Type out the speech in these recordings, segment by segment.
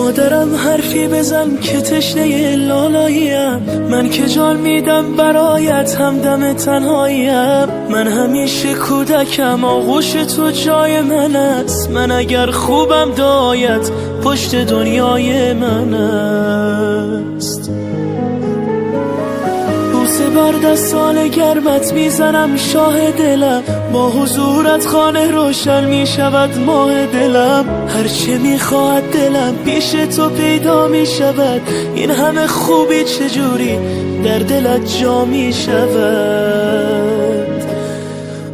مادرم حرفی بزن که تشنه لالاییم، من که جان میدم برایت همدم تنهاییم. من همیشه کودکم آغوش تو جای من است، من اگر خوبم دایت پشت دنیای من است. بوسه بر دستان گرمت میزنم شاه دلم، با حضورت خانه روشن میشود ماه دلم. هرچه میخواهد دلم پیش تو پیدا میشود، این همه خوبی چجوری در دلت جا میشود.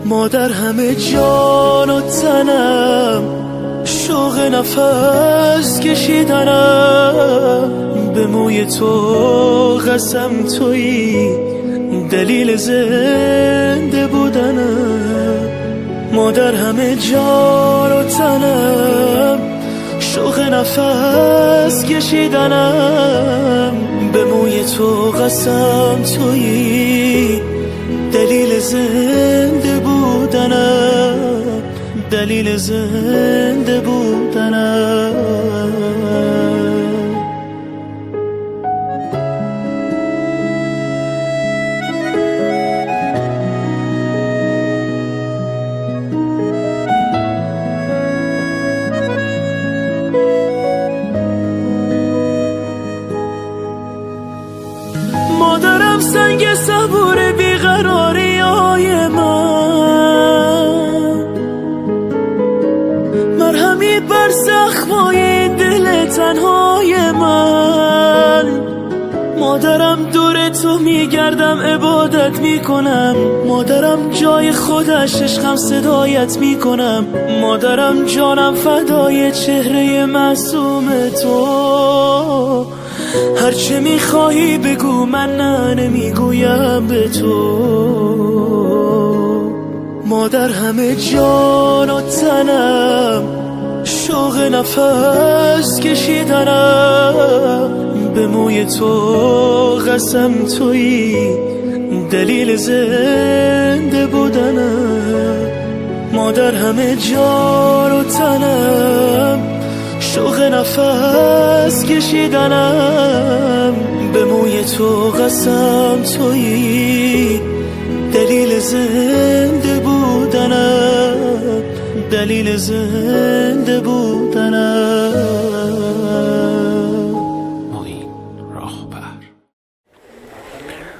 مادر همه جان و تنم، شوق نفس کشیدنم، به موی تو قسم تویی دلیل زنده بودنم. مادر همه جان و تنم، شوق نفس کشیدنم، به موی تو قسم تویی دلیل زنده بودنم، دلیل زنده بودنم. مادرم سنگ صبور بیقراری های من، مرهمی بر زخمای دل تنهای من. مادرم دور تو میگردم عبادت میکنم، مادرم جای خودش عشقم صدایت میکنم. مادرم جانم فدای چهره معصوم تو، هرچه میخواهی بگو من نه نمیگویم به تو. مادر همه جان و تنم، شوق نفس کشیدنم، به موی تو قسم تویی دلیل زنده بودنم. مادر همه جان و تنم، شوق نفس کشیدنم، به موی تو قسم تویی دلیل زنده بودنم، دلیل زنده بودنم.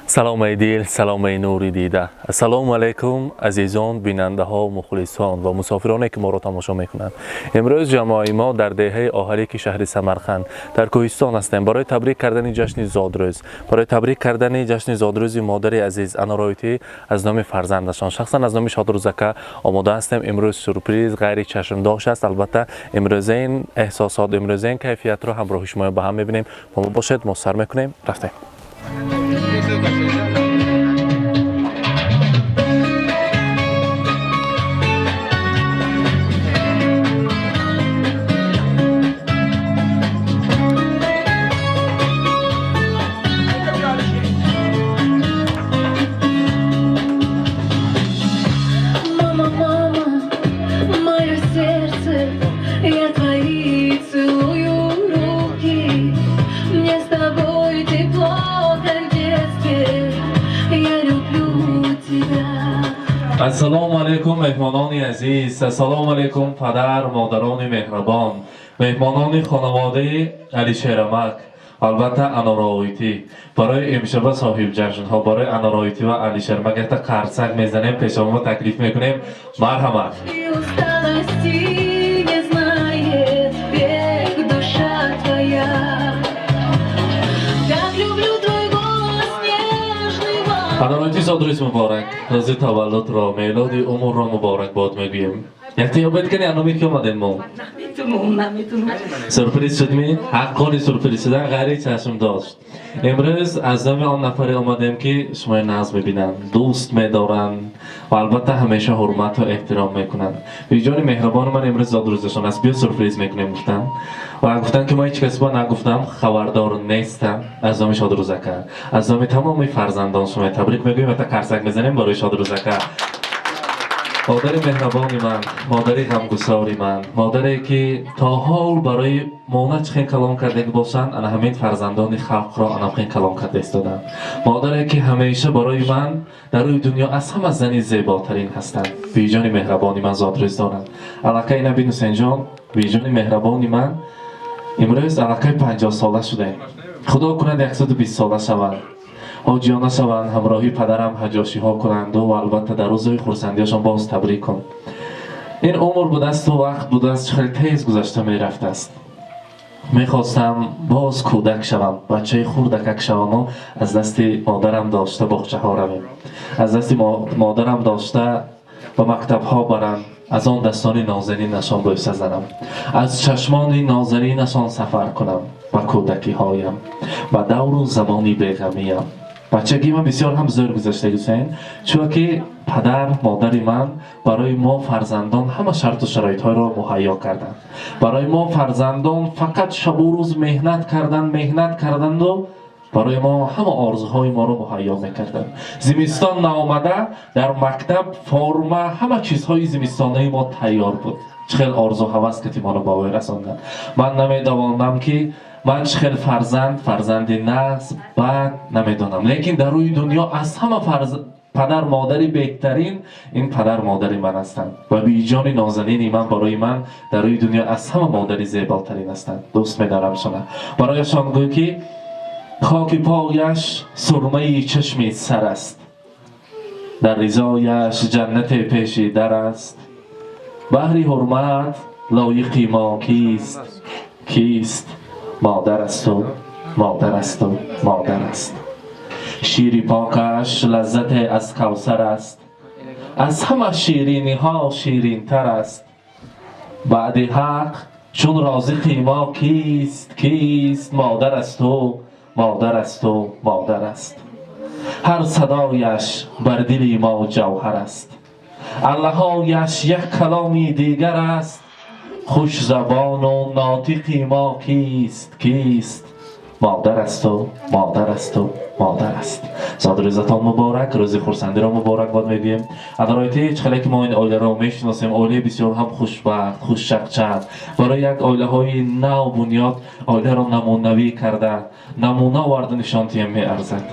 سلام ای دل، سلام ای نوری دیده. السلام علیکم عزیزان، بیننده ها و مخلصان و مسافرانی که ما را تماشا میکنند. امروز جماعی ما در دهه آخری که شهر سمرقند در کوهستان هستیم برای تبریک کردن جشن زادروز، برای تبریک کردن جشن زادروز مادر عزیز انارایتی از نام فرزندشان. شخصا از نام شادروزکه آماده هستیم. امروز سورپرایز غیر چشم داشت است. البته امروز این احساسات، امروز این کیفیت را همراه شما با هم میبینیم. با ما باشید، ما سر میکنیم، رفتیم. السلام علیکم مهمانان عزیز، السلام علیکم پدر مادران مهربان، مهمانان خانواده علی شیرمک، البته انارایتی. برای امشب صاحب جشن ها برای انارایتی و علی شیرمک یک قرصک میزنیم، پیش ما تکلیف میکنیم. مرحبا. انارایتی زادروز مبارک، روز تولد را، میلاد عمر را مبارک باد میگویم. یک تیابت کنی انامی که اومدیم ما؟ نمیتونم. سورپریز شد می؟ حقانی سورپریز شدن غیری چشم داشت. امروز از نام آن نفری آمدیم که شما ناز میبینن، دوست میدارن و البته همیشه حرمت و احترام میکنن. ویژان مهربان من امروز زادروزشان است، بیا سورپریز میکنیم گفتن. و گفتن که ما هیچ کس با نگفتم، خبردار نیستم. از نام شادروزکه، از نام تمام فرزندان شما تبریک میگویم و تا قرصک میزنیم برای شادروزکه. مادر مهربانی من، مادر غمگساری من، مادری که تا حال برای مانه چخین کلام کرده باشند، انا همین فرزندان خلق را انا خین کلام کرده استادند. مادری که همیشه برای من در روی دنیا از همه زنی زیباترین هستند. بیجان مهربانی من زادرس دارند. علاقه نبی حسین جان، بیجان مهربانی من امروز علاقه 50 ساله شده. خدا کند 120 ساله شوند. حاجیانه شوند، همراهی پدرم حجاشی ها کنند و البته در روزهای خرسندیشان باز تبریک کن. این عمر بوده است و وقت بوده است خیلی تیز گذشته می رفته است. میخواستم باز کودک شوم، بچه خردک شوم و از دست مادرم داشته باغچه ها رویم، از دست مادرم داشته به مکتب ها برم، از آن دستان نازنینشان بوسه زنم، از چشمان نازنینشان سفر کنم به کودکی هایم، به دور و زمانی بیغمیم. بچگی من بسیار هم زور گذشته حسین، چون که پدر مادر من برای ما فرزندان همه شرط و شرایط های را مهیا کردند. برای ما فرزندان فقط شب و روز مهنت کردند و برای ما همه آرزوهای ما را مهیا میکردند. زمستان نآمده در مکتب فرما همه چیزهای زمستانه ما تیار بود. چخیل آرزو هوس که ما را به وی رساندند. من نمیدانم که من چخیل فرزند نسل بعد نمیدانم، لیکن در روی دنیا از همه پدر مادری بهترین این پدر مادری من هستند و بیجان نازنین من برای من در روی دنیا از همه مادری زیباترین هستند. دوست می‌دارم شما. برایشان گوی که خاک پایش سرمه چشم سر است، در رضایش جنت پیش در است. بحری حرمت لایق ما کیست؟ مادر است و مادر است و مادر است. شیری پاکش لذت از کوثر است، از همه شیرینی ها شیرین تر است. بعد حق چون رازق ما کیست؟ مادر است و مادر است و مادر است. هر صدایش بر دل ما جوهر است، اللهایش یک کلامی دیگر است. خوش زبان و ناطق ما کیست؟ مادر است و مادر است و مادر است. زادروزتان مبارک، روز خرسندی را مبارک باد میگیم. ادارایتی چخلی که ما این آیله را میشناسیم، آیله بسیار هم خوشبخت، خوش شخصیت، برای یک آیله های نو بنیاد آیله را نمونوی کرده، نمونه آورد نشان تیم می ارزد.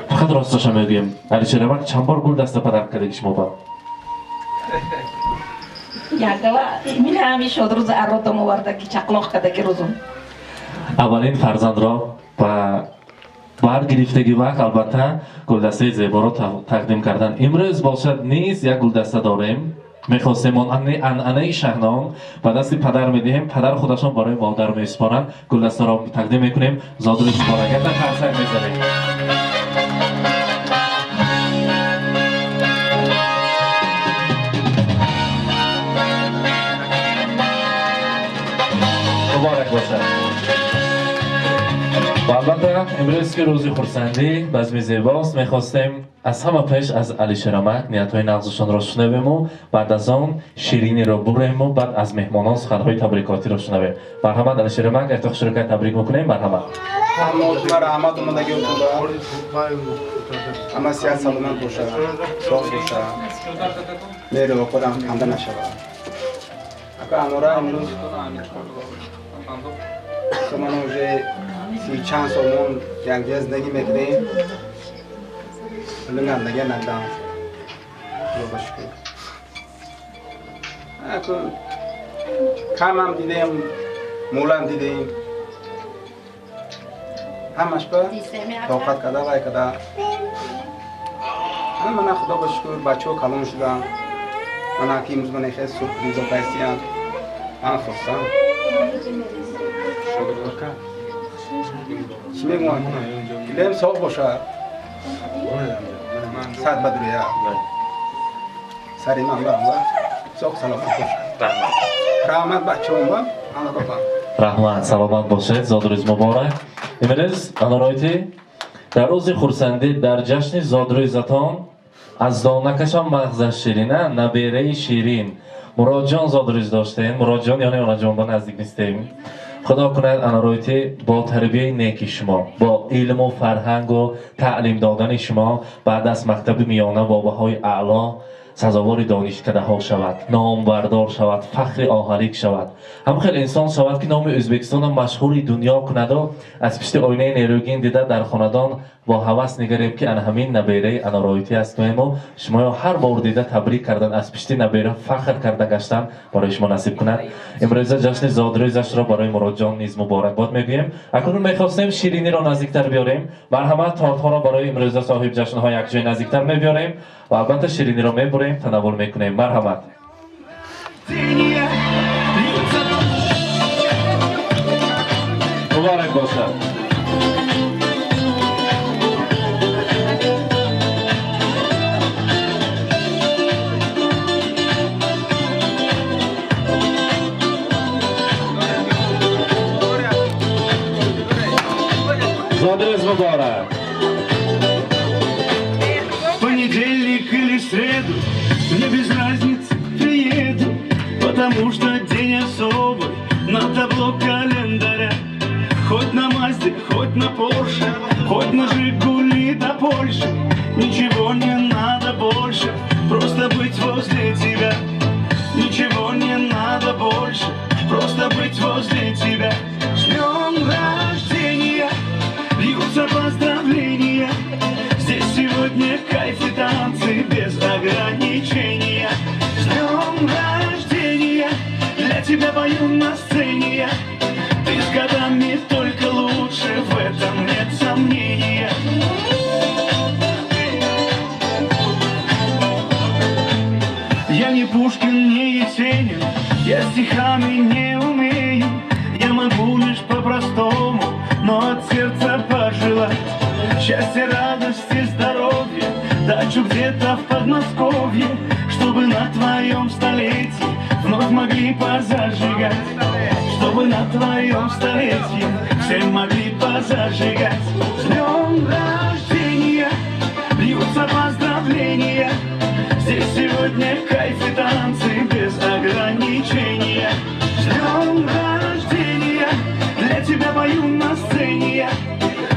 فقط راستش میگیم علی شریمک چند بار گل دست پدر کرده شما با یک دوا من همیشه روز ارادم آورده که چقلاق کرده که روزم اولین فرزند را با برگرفتگی وقت البته گلدسته زیبا را تقدیم کردن. امروز باشد نیست یک گلدسته داریم، میخواستیم انعنه شهنام به دست پدر میدهیم، پدر خودشان برای مادر میسپارند، گلدسته را تقدیم میکنیم. زادروز مبارک در خرسک میزنیم. مبارک باشد. و البته امروز که روز خرسندی بزم زیباست، میخواستیم از همه پیش از علی شریمک نیت‌های نغزشان را شنویم و بعد از آن شیرینی را بریم و بعد از مهمانان سخن‌های تبریکاتی را شنویم. مرحمت علی شریمک، ارتاق شرکت تبریک میکنیم. مرحمت. مرحمت اومدگی اومده. اما 30 سال من باشه. سال باشه. میره و خودم خنده نشود. اگه امورا امروز من اوجه 30 چند سالمون یک زندگی میکنیم. ولی زندگی ندارم. رو بشکر. کم هم دیدیم، مولم دیدیم. همش به طاقت کده وای کده. من خدا بشکر بچه ها کلام شدم. من حکیم من خیلی سرپریز و پیسیم. من خواستم. شکر بکن. چی میگویم؟ گلیم صاف باشه. صد بدرویه. سری من برم و صاف سلامت باشه. رحمت بچه هم با. رحمت سلامت باشد. زادروز مبارک. امروز انارایتی در روز خرسندی در جشن زادروزتان از دانکشان مغزش شیرینه نبیره شیرین مراد جان زادروز داشتین. مراد جان یعنی آنا جان با نزدیک نیستیم. خدا کند انارایتی با تربیه نیکی شما، با علم و فرهنگ و تعلیم دادن شما بعد از مکتب میانه با بهای اعلا سزاوار دانشکده ها شود، نامبردار شود، فخر آهریک شود. هم خیلی انسان شود که نام ازبکستان مشهوری دنیا کند و از پشت آینه نیروگین دیده در خاندان با هوس نگریم که ان همین نبیره انارایتی است و شما هر بار دیده تبریک کردن از پشت نبیره فخر کرده گشتن برای شما نصیب کند. امروز جشن زادروزش را برای مراد جان نیز مبارکباد میگویم. اکنون میخواستیم شیرینی را نزدیکتر بیاریم. مرحمت تارت ها را برای امروز صاحب جشن ها یک جای نزدیکتر میبیاریم و البته شیرینی را میبریم تناول میکنیم. مرحمت. مبارک باشد. Задрез мубарак. Понедельник или среду, мне без разницы, приеду, потому что день особый на табло календаря. Хоть на Мазде, хоть на Порше, хоть на Жигули до Польши, ничего не надо больше, просто быть возле тебя. Ничего не надо больше, просто быть возле тебя. С днем рождения льются поздравления. Здесь сегодня кайф и танцы без ограничения. С днем рождения для тебя пою на сцене я. Ты с годами только лучше, в этом нет сомнения. Я не Пушкин, не Есенин, я стихами не умею. Я могу лишь по-простому, но от сердца пожелать счастья, радости, здоровья, дачу где-то в Подмосковье, чтобы на твоем столетии вновь могли позажигать, чтобы на твоем столетии все могли позажигать. С днем рождения льются поздравления. Здесь сегодня кайф и танцы без ограничения. С днем рождения для тебя пою на сцене я.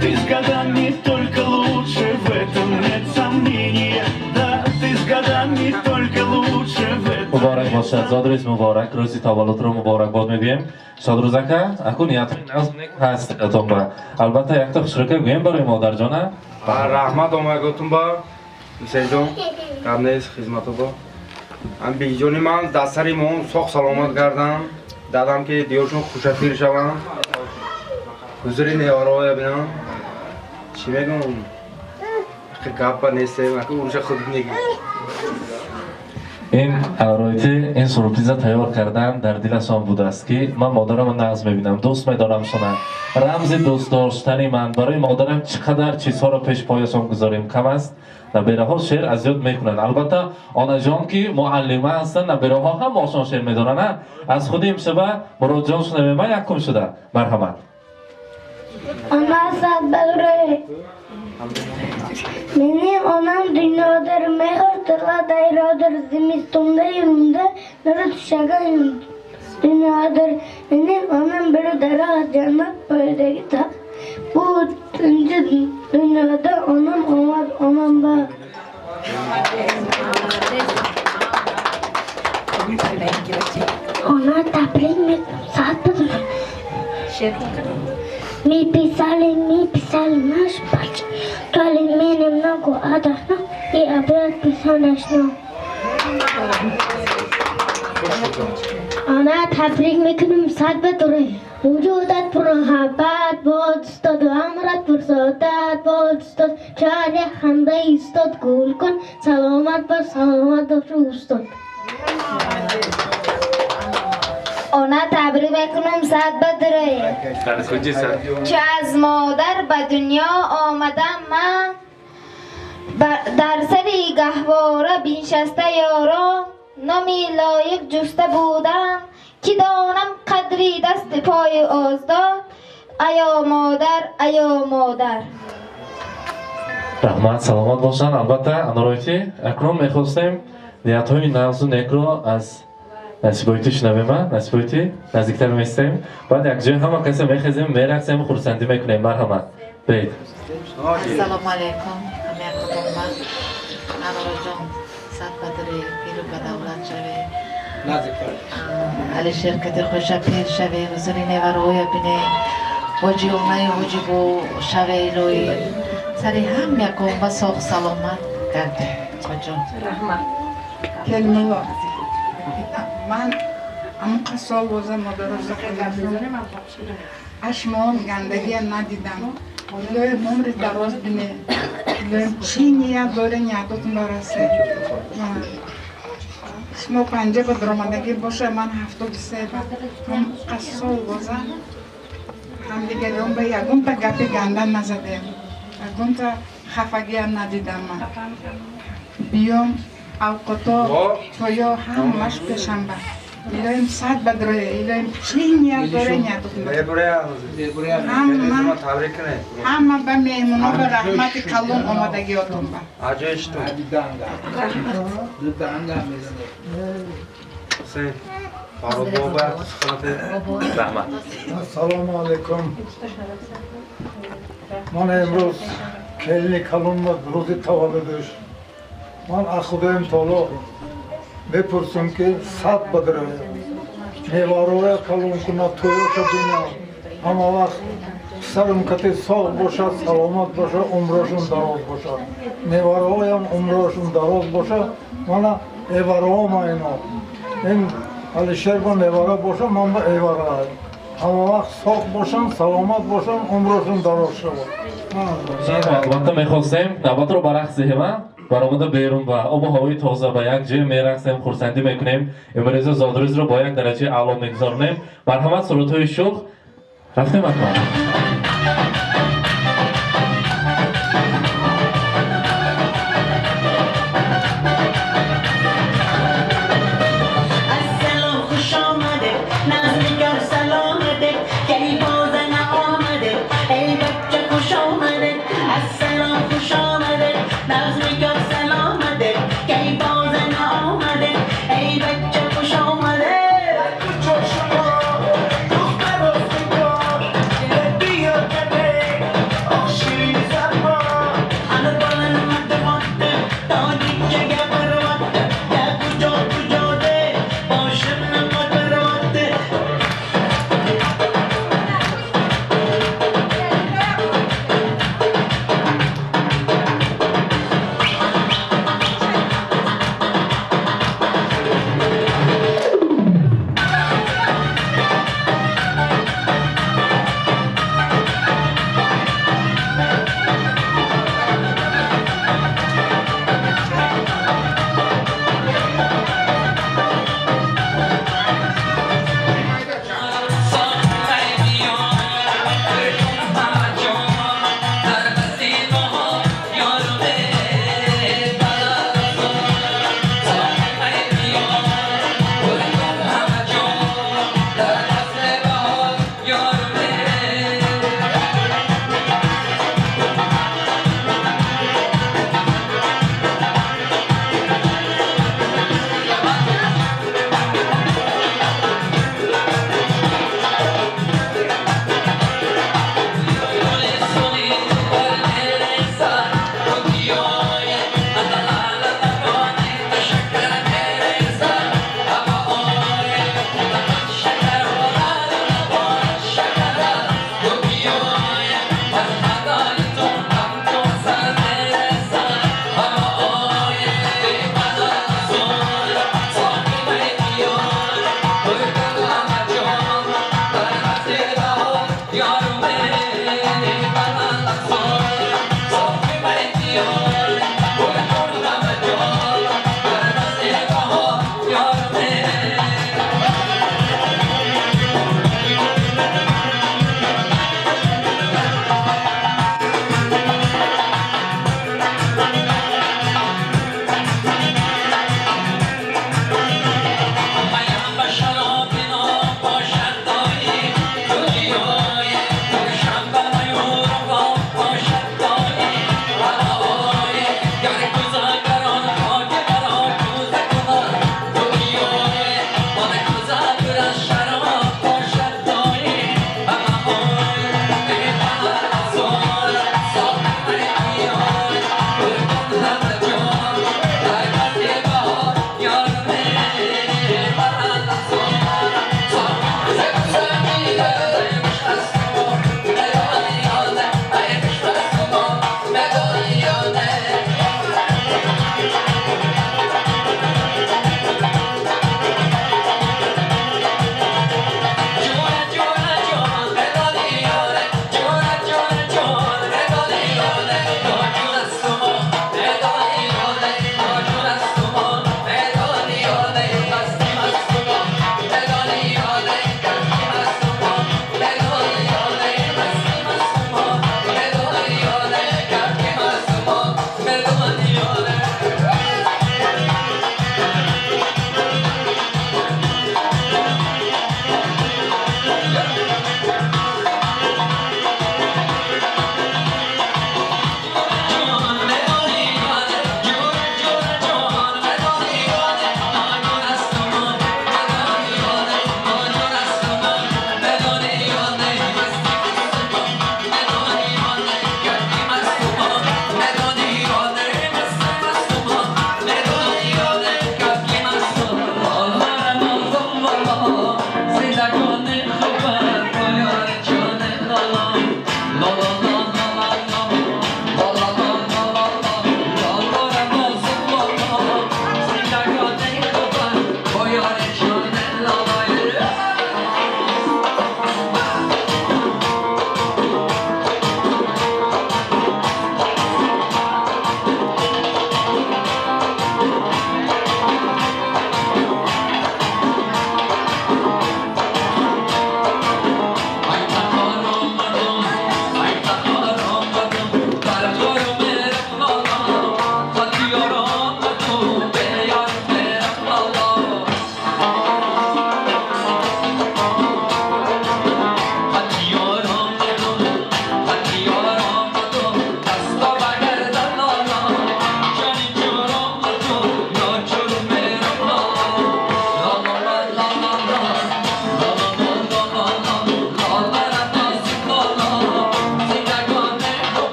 Ты с годами только лучше, в этом нет сомнения. Да, ты с годами только лучше, в этом. مبارک باشد. زادروز مبارک. روزی تولد رو مبارکباد میگیم. شادروزکه اکنون یاتون نظم هست اتون با. البته یک تا خوشرکه گویم برای مادر جانه. با رحمت آمگاتون با سیدون قبنیز خدمتو با ام بیجونی من دستری مون سخ سلامت کردم دادم که دیوشون خوشفیر شوم حضوری نیارای بینم چی میگم گپ نیستم اگه اونجا خود نگی این رایتی این سورپریز تیار کردن در دلشان بوده است که من مادرم نغز میبینم دوست میدارم شدن رمز دوست داشتنی من برای مادرم چقدر چیزها را پیش پایشان گذاریم کم است نبیره ها شعر از یاد میکنن البته آنها جان که معلمه هستن نبیره ها هم آشان شعر میدارن از خود امشبه مراد جان شنویم یک کم شده مرحمت Ana sabırı. Benim anam dünyadır, mehirdirla dayradır, zimistonda yanımda, nuru düşagayım. Dünyadır, benim anam bir dara cennet böyle gitar. Bu üçüncü dünyada anam olmaz, anam var. Ona tebrik mi? Saat mı? Mi pisali naš pač, toli mene mnogo adahno I abrat pisanashno. Ana tebrik میکنم صد به دوره وجودت پر محبت باد استاد و عمرت پر سعادت باد استاد چهره خنده ایستاد گل کن سلامت بر سلامت باش استاد. Ona tebrik میکنم صد به دوره چه از مادر به دنیا آمدم من در سری گهواره بینشسته یارا نمی لایق جسته بودم که دانم قدری دست پای آزداد ایا مادر ایا مادر. رحمت سلامت باشن. البته انارایتی اکنون میخواستیم نیت‌های نغز و نکرو از نصیبایتی شنویم نصیبایتی نزدیکتر میستیم بعد یک جای همه کسی میخیزیم میرقصیم خورسندی میکنیم مرحمت بید. السلام علیکم همه خودم من انارا جان صد بدره پیر و بدولت شوه نزدیک علی شرکت خوش پیر شوه حضوری نوروی بینه وجی اونای وجی بو شوه لوی سری هم یکم و ساق سلامت کرده کجا کلمه من اما سال وزن مدرسه خیلی اشمان گندگی ندیدم لوی عمر دراز بینه لوی چی نیت داره نیتاتون برسه شما پنجه با درآمدگی باشه من 73 هم قصال وزن هم دیگه اون به یکون تا گپی گندن نزدیم یکون تا خفگی هم ندیدم من بیام اوقاتا تویا همش پیشم با ایلایم صد بدروه ایلایم چی نیت داره نیتاتون همه به میمونا به رحمت کلون آمدگی آتون با عجایش تو حسین فارو بابا رحمت. سلام علیکم. من امروز کلی کلون روز تولدش من اخودم تالا بپرسم که صد بدره میواروی کلون کنه تویش بینا همه وقت سرم کتی ساق باشه سلامت باشه عمرشون دراز باشه میواروی هم عمرشون دراز باشه من ایواروام اینا این علی شربان ایوارا باشه من با ایوارا همه وقت ساق باشن سلامت باشن عمرشون دراز شود. البته میخواستیم نوبت رو برعکس همه برآمده بیرون و آب و هوای تازه به یک جای میرقصیم خرسندی میکنیم امروز زادروز رو با یک درجه اعلی میگذارونیم مرحمت سرودهای شوق رفتیم اکنون ای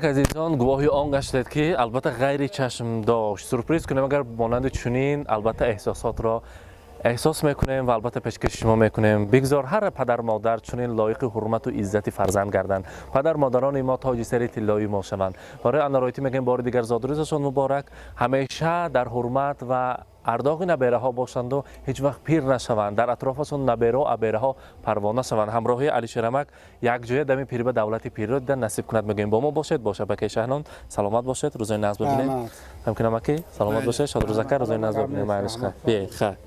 عزیزان گواهی آن گشتید که البته غیر چشم داشت سورپرایز کنیم اگر مانند چنین البته احساسات را احساس میکنیم و البته پیشکش شما میکنیم بگذار هر پدر مادر چنین لایق حرمت و عزت فرزند گردند پدر مادران ما تاج سر طلایی ما شوند برای انارایتی میگیم بار دیگر زادروزشان مبارک همیشه در حرمت و ارداغ نبیره ها باشند و هیچ وقت پیر نشوند در اطرافشون نبیره و ابیره ها پروانه شوند همراهی علی شرمک یک جای دمی پیر به دولتی پیر را دیدن نصیب کند میگیم با ما باشید باشه بکی شهنان سلامت باشید روزای ناز ببینید ممکنه مکی سلامت باشه شاد روزکر روزای ناز ببینید معنیش بیاید خیر